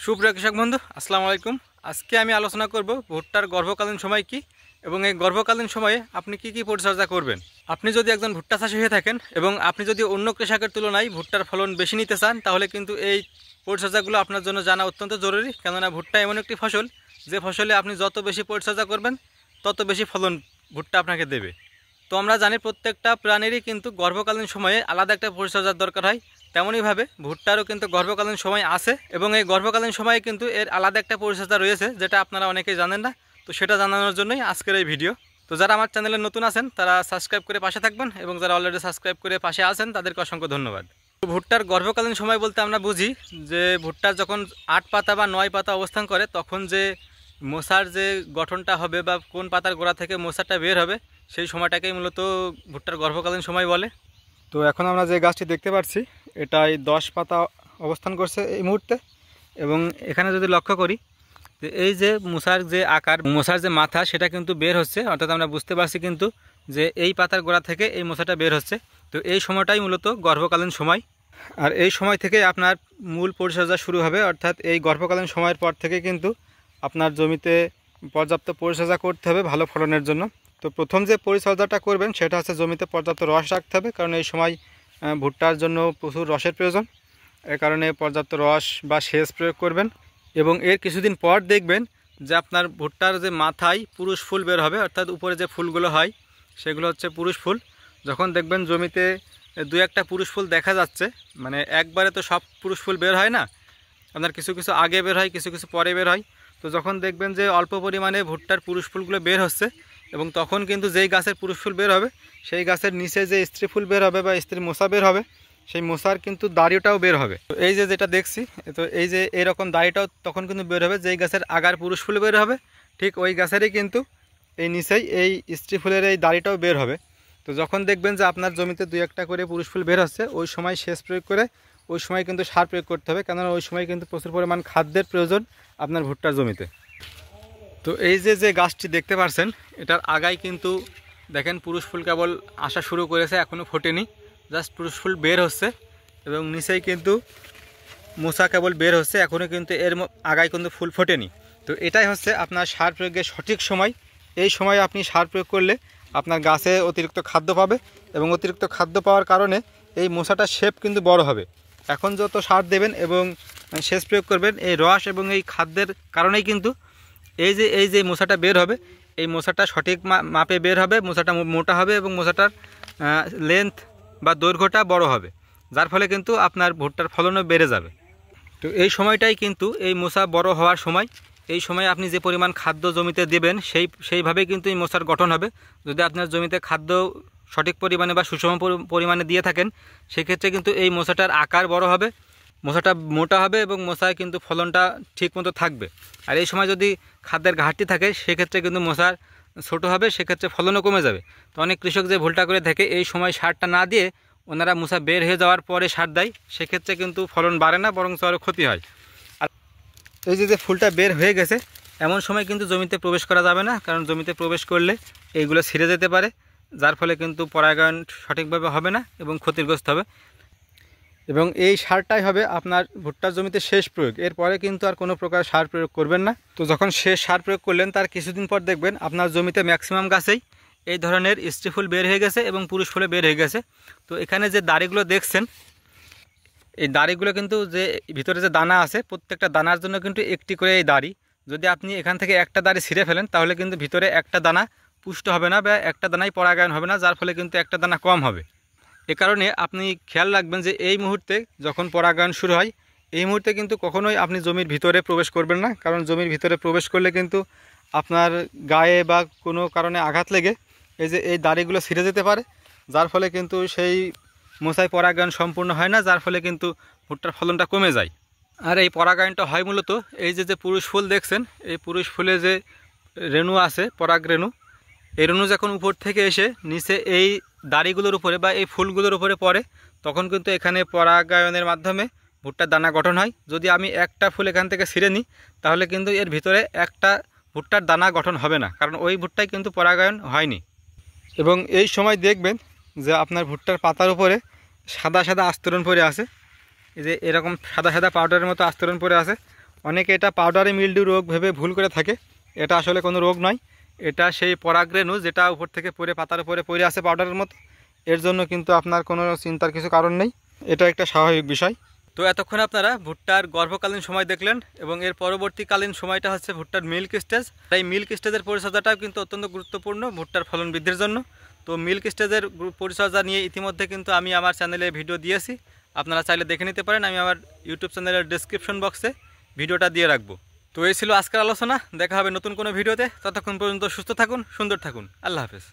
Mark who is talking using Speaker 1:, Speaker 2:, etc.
Speaker 1: সুপ্রিয় কৃষক বন্ধু, আসসালামু আলাইকুম। আজকে আমি আলোচনা করব ভুট্টার গর্ভকালীন সময় কি এবং এই গর্ভকালীন সময়ে আপনি কি পরিচর্যা করবেন। আপনি যদি একজন ভুট্টা চাষি হয়ে থাকেন এবং আপনি যদি অন্য কৃষকের তুলনায় ভুট্টার ফলন বেশি নিতে চান, তাহলে কিন্তু এই পরিচর্যাগুলো আপনার জন্য জানা অত্যন্ত জরুরি। কেননা ভুট্টা এমন একটি ফসল, যে ফসলে আপনি যত বেশি পরিচর্যা করবেন তত বেশি ফলন ভুট্টা আপনাকে দেবে। তো আমরা জানি প্রত্যেকটা প্রাণীরই কিন্তু গর্ভকালীন সময়ে আলাদা একটা পরিচর্যার দরকার হয়। তেমনইভাবে ভুট্টারও কিন্তু গর্ভকালীন সময় আছে এবং এই গর্ভকালীন সময়ে কিন্তু এর আলাদা একটা পরিচর্যা রয়েছে, যেটা আপনারা অনেকেই জানেন না। তো সেটা জানানোর জন্যই আজকের এই ভিডিও। তো যারা আমার চ্যানেলে নতুন আছেন তারা সাবস্ক্রাইব করে পাশে থাকবেন, এবং যারা অলরেডি সাবস্ক্রাইব করে পাশে আছেন তাদেরকে অসংখ্য ধন্যবাদ। তো ভুট্টার গর্ভকালীন সময় বলতে আমরা বুঝি যে ভুট্টার যখন 8 পাতা বা 9 পাতা অবস্থান করে, তখন যে মোচার যে গঠনটা হবে বা কোন পাতার গোড়া থেকে মোচাটা বের হবে, সেই সময়টাকেই মূলত ভুট্টার গর্ভকালীন সময় বলে। তো এখন আমরা যে গাছটি দেখতে পাচ্ছি, এটাই 10 পাতা অবস্থান করছে এই মুহূর্তে। এবং এখানে যদি লক্ষ্য করি, যে এই যে মোচার যে আকার, মোচার যে মাথা, সেটা কিন্তু বের হচ্ছে। অর্থাৎ আমরা বুঝতে পারছি কিন্তু যে এই পাতার গোড়া থেকে এই মোচাটা বের হচ্ছে। তো এই সময়টাই মূলত গর্ভকালীন সময়। আর এই সময় থেকে আপনার মূল পরিচর্যা শুরু হবে। অর্থাৎ এই গর্ভকালীন সময়ের পর থেকে কিন্তু আপনার জমিতে পর্যাপ্ত পরিচর্যা করতে হবে ভালো ফলনের জন্য। তো প্রথম যে পরিচর্যাটা করবেন সেটা হচ্ছে জমিতে পর্যাপ্ত রস রাখতে হবে, কারণ এই সময় ভুট্টার জন্য প্রচুর রসের প্রয়োজন। এ কারণে পর্যাপ্ত রস বা সেচ প্রয়োগ করবেন। এবং এর কিছুদিন পর দেখবেন যে আপনার ভুট্টার যে মাথায় পুরুষ ফুল বের হবে, অর্থাৎ উপরে যে ফুলগুলো হয় সেগুলো হচ্ছে পুরুষ ফুল। যখন দেখবেন জমিতে 2-1টা পুরুষ ফুল দেখা যাচ্ছে, মানে একবারে তো সব পুরুষ ফুল বের হয় না, আপনার কিছু কিছু আগে বের হয়, কিছু কিছু পরে বের হয়। তো যখন দেখবেন যে অল্প পরিমাণে ভুট্টার পুরুষ ফুলগুলো বের হচ্ছে, এবং তখন কিন্তু যেই গাছের পুরুষ ফুল বের হবে সেই গাছের নিচে যে স্ত্রী ফুল বের হবে বা স্ত্রী মোচা বের হবে, সেই মোচার কিন্তু দাড়িটাও বের হবে। তো এই যে যেটা দেখছি, তো এই যে এইরকম দাড়িটাও তখন কিন্তু বের হবে। যেই গাছের আগার পুরুষ ফুল বের হবে, ঠিক ওই গাছেরই কিন্তু এই নিচেই এই স্ত্রী ফুলের এই দাড়িটাও বের হবে। তো যখন দেখবেন যে আপনার জমিতে 2-1টা করে পুরুষ ফুল বের হচ্ছে, ওই সময় সেচ প্রয়োগ করে, ওই সময় কিন্তু সার প্রয়োগ করতে হবে, কেননা ওই সময় কিন্তু প্রচুর পরিমাণ খাদ্যের প্রয়োজন আপনার ভুট্টার জমিতে। তো এই যে যে গাছটি দেখতে পাচ্ছেন, এটার আগায় কিন্তু দেখেন পুরুষ ফুল কেবল আসা শুরু করেছে, এখনও ফোটেনি, জাস্ট পুরুষ ফুল বের হচ্ছে। এবং নিচেই কিন্তু মোচা কেবল বের হচ্ছে, এখনও কিন্তু এর আগায় কিন্তু ফুল ফোটেনি। তো এটাই হচ্ছে আপনার সার প্রয়োগের সঠিক সময়। এই সময় আপনি সার প্রয়োগ করলে আপনার গাছে অতিরিক্ত খাদ্য পাবে, এবং অতিরিক্ত খাদ্য পাওয়ার কারণে এই মোচাটার শেপ কিন্তু বড় হবে। এখন যত সার দেবেন এবং সেচ প্রয়োগ করবেন, এই রস এবং এই খাদ্যের কারণেই কিন্তু এই যে মোচাটা বের হবে, এই মোচাটা সঠিক মাপে বের হবে, মোচাটা মোটা হবে এবং মোচাটার লেন্থ বা দৈর্ঘ্যটা বড় হবে, যার ফলে কিন্তু আপনার ভুট্টার ফলনও বেড়ে যাবে। তো এই সময়টাই কিন্তু এই মোচা বড় হওয়ার সময়। এই সময় আপনি যে পরিমাণ খাদ্য জমিতে দেবেন সেইভাবেই কিন্তু এই মোচার গঠন হবে। যদি আপনার জমিতে খাদ্য সঠিক পরিমাণে বা সুষম পরিমাণে দিয়ে থাকেন, সেক্ষেত্রে কিন্তু এই মোচাটার আকার বড় হবে, মোচাটা মোটা হবে এবং মোচায় কিন্তু ফলনটা ঠিক মতো থাকবে। আর এই সময় যদি খাদ্যের ঘাটতি থাকে, সেক্ষেত্রে কিন্তু মোচার ছোটো হবে, সেক্ষেত্রে ফলনও কমে যাবে। তো অনেক কৃষক যে ভুলটা করে থাকে, এই সময় সারটা না দিয়ে ওনারা মোচা বের হয়ে যাওয়ার পরে সার দেয়, সেক্ষেত্রে কিন্তু ফলন বাড়ে না, বরং আরও ক্ষতি হয়। আর এই যে ফুলটা বের হয়ে গেছে, এমন সময় কিন্তু জমিতে প্রবেশ করা যাবে না, কারণ জমিতে প্রবেশ করলে এইগুলো ছিঁড়ে যেতে পারে, যার ফলে কিন্তু পরাগায়ন সঠিকভাবে হবে না এবং ক্ষতিগ্রস্ত হবে। এবং এই সারটাই হবে আপনার ভুট্টার জমিতে শেষ প্রয়োগ। এরপরে কিন্তু আর কোনো প্রকার সার প্রয়োগ করবেন না। তো যখন শেষ সার প্রয়োগ করলেন, তার কিছুদিন পর দেখবেন আপনার জমিতে ম্যাক্সিমাম গাছেই এই ধরনের স্ত্রী ফুল বের হয়ে গেছে এবং পুরুষ ফুলে বের হয়ে গেছে। তো এখানে যে দাড়িগুলো দেখছেন, এই দাড়িগুলো কিন্তু যে ভিতরে যে দানা আছে, প্রত্যেকটা দানার জন্য কিন্তু একটি করে এই দাড়ি। যদি আপনি এখান থেকে একটা দাড়ি ছিঁড়ে ফেলেন, তাহলে কিন্তু ভিতরে একটা দানা পুষ্ট হবে না বা একটা দানাই পরাগায়ন হবে না, যার ফলে কিন্তু একটা দানা কম হবে। এ কারণে আপনি খেয়াল রাখবেন যে এই মুহূর্তে যখন পরাগায়ন শুরু হয়, এই মুহূর্তে কিন্তু কখনোই আপনি জমির ভিতরে প্রবেশ করবেন না, কারণ জমির ভিতরে প্রবেশ করলে কিন্তু আপনার গায়ে বা কোনো কারণে আঘাত লেগে এই দাড়িগুলো ছিঁড়ে যেতে পারে, যার ফলে কিন্তু সেই মোচায় পরাগায়ন সম্পূর্ণ হয় না, যার ফলে কিন্তু ভুট্টার ফলনটা কমে যায়। আর এই পরাগায়নটা হয় মূলত এই যে পুরুষ ফুল দেখছেন, এই পুরুষ ফুলে যে রেণু আছে, পরাগ রেণু, এই রেণু যখন উপর থেকে এসে নিচে এই দাড়িগুলোর উপরে বা এই ফুলগুলোর উপরে পড়ে, তখন কিন্তু এখানে পরাগায়নের মাধ্যমে ভুট্টার দানা গঠন হয়। যদি আমি একটা ফুল এখান থেকে ছিঁড়ে নিই, তাহলে কিন্তু এর ভিতরে একটা ভুট্টার দানা গঠন হবে না, কারণ ওই ভুট্টায় কিন্তু পরাগায়ন হয়নি। এবং এই সময় দেখবেন যে আপনার ভুট্টার পাতার উপরে সাদা সাদা আস্তরণ পড়ে আছে, এই যে এরকম সাদা সাদা পাউডারের মতো আস্তরণ পড়ে আছে। অনেকে এটা পাউডারি মিলডিউ রোগ ভেবে ভুল করে থাকে। এটা আসলে কোনো রোগ নয়, এটা সেই পরাগরেণু যেটা উপর থেকে পড়ে পাতার উপরে পড়ে আসে পাউডারের মতো। এর জন্য কিন্তু আপনার কোনো চিন্তার কিছু কারণ নেই, এটা একটা স্বাভাবিক বিষয়। তো এতক্ষণ আপনারা ভুট্টার গর্ভকালীন সময় দেখলেন এবং এর পরবর্তীকালীন সময়টা হচ্ছে ভুট্টার মিল্ক স্টেজ। তাই মিল্ক স্টেজের পরিচর্যাটাও কিন্তু অত্যন্ত গুরুত্বপূর্ণ ভুট্টার ফলন বৃদ্ধির জন্য। তো মিল্ক স্টেজের পরিচর্যা নিয়ে ইতিমধ্যে কিন্তু আমি আমার চ্যানেলে ভিডিও দিয়েছি, আপনারা চাইলে দেখে নিতে পারেন। আমি আমার ইউটিউব চ্যানেলের ডেসক্রিপশন বক্সে ভিডিওটা দিয়ে রাখবো। তো এই ছিল আজকের আলোচনা, দেখা হবে নতুন কোনো ভিডিওতে। ততক্ষণ পর্যন্ত সুস্থ থাকুন, সুন্দর থাকুন, আল্লাহ হাফেজ।